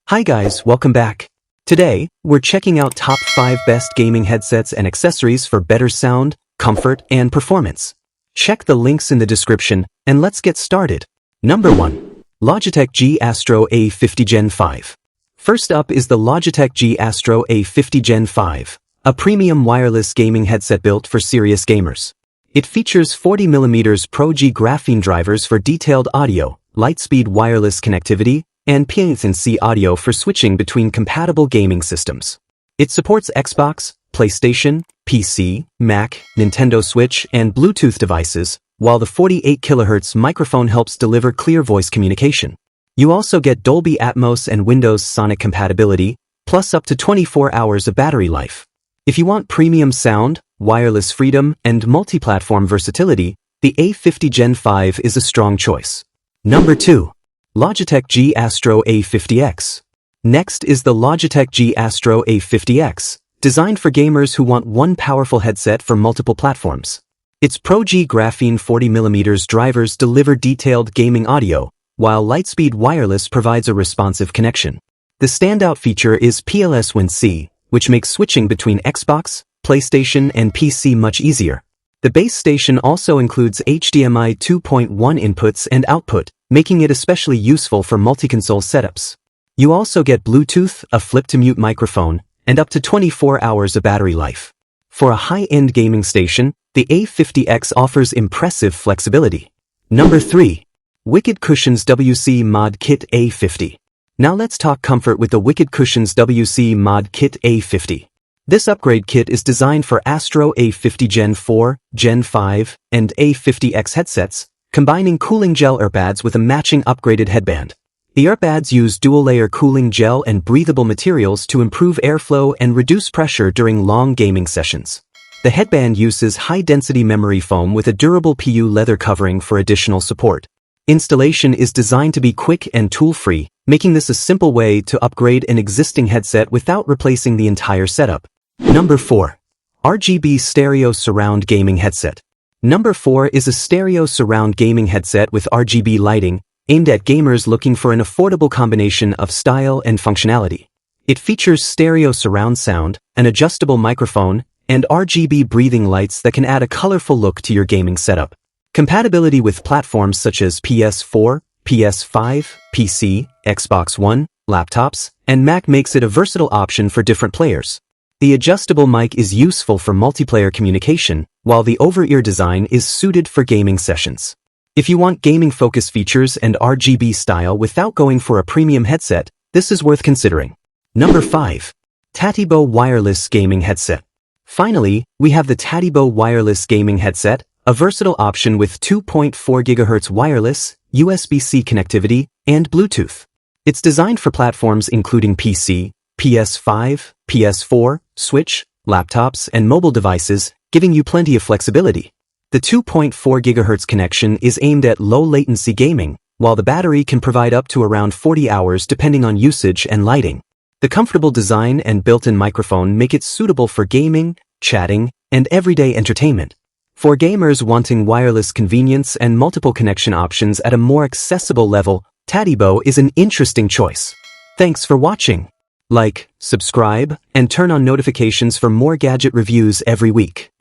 Hi guys, welcome back. Today, we're checking out top 5 best gaming headsets and accessories for better sound, comfort, and performance. Check the links in the description, and let's get started. Number 1. Logitech G Astro A50 Gen 5. First up is the Logitech G Astro A50 Gen 5, a premium wireless gaming headset built for serious gamers. It features 40mm Pro G graphene drivers for detailed audio, light-speed wireless connectivity, and PNC audio for switching between compatible gaming systems. It supports Xbox, PlayStation, PC, Mac, Nintendo Switch, and Bluetooth devices, while the 48 kHz microphone helps deliver clear voice communication. You also get Dolby Atmos and Windows Sonic compatibility, plus up to 24 hours of battery life. If you want premium sound, wireless freedom, and multi-platform versatility, the A50 Gen 5 is a strong choice. Number 2. Logitech G Astro A50X. Next is the Logitech G Astro A50X, designed for gamers who want one powerful headset for multiple platforms. Its Pro G graphene 40mm drivers deliver detailed gaming audio, while Lightspeed Wireless provides a responsive connection. The standout feature is PLS Win-C, which makes switching between Xbox, PlayStation, and PC much easier. The base station also includes HDMI 2.1 inputs and output, making it especially useful for multi-console setups. You also get Bluetooth, a flip-to-mute microphone, and up to 24 hours of battery life. For a high-end gaming station, the A50X offers impressive flexibility. Number 3. Wicked Cushions WC Mod Kit A50. Now let's talk comfort with the Wicked Cushions WC Mod Kit A50. This upgrade kit is designed for Astro A50 Gen 4, Gen 5, and A50X headsets, combining cooling gel earbuds with a matching upgraded headband. The earbuds use dual-layer cooling gel and breathable materials to improve airflow and reduce pressure during long gaming sessions. The headband uses high-density memory foam with a durable PU leather covering for additional support. Installation is designed to be quick and tool-free, making this a simple way to upgrade an existing headset without replacing the entire setup. Number 4. RGB Stereo Surround Gaming Headset. Number 4 is a stereo surround gaming headset with RGB lighting, aimed at gamers looking for an affordable combination of style and functionality. It features stereo surround sound, an adjustable microphone, and RGB breathing lights that can add a colorful look to your gaming setup. Compatibility with platforms such as PS4, PS5, PC, Xbox One, laptops, and Mac makes it a versatile option for different players. The adjustable mic is useful for multiplayer communication, while the over-ear design is suited for gaming sessions. If you want gaming-focused features and RGB style without going for a premium headset, this is worth considering. Number 5. Tatybo Wireless Gaming Headset. Finally, we have the Tatybo Wireless Gaming Headset, a versatile option with 2.4 GHz wireless, USB-C connectivity, and Bluetooth. It's designed for platforms including PC, PS5, PS4, Switch, laptops, and mobile devices, giving you plenty of flexibility. The 2.4 GHz connection is aimed at low-latency gaming, while the battery can provide up to around 40 hours depending on usage and lighting. The comfortable design and built-in microphone make it suitable for gaming, chatting, and everyday entertainment. For gamers wanting wireless convenience and multiple connection options at a more accessible level, Tatybo is an interesting choice. Thanks for watching. Like, subscribe, and turn on notifications for more gadget reviews every week.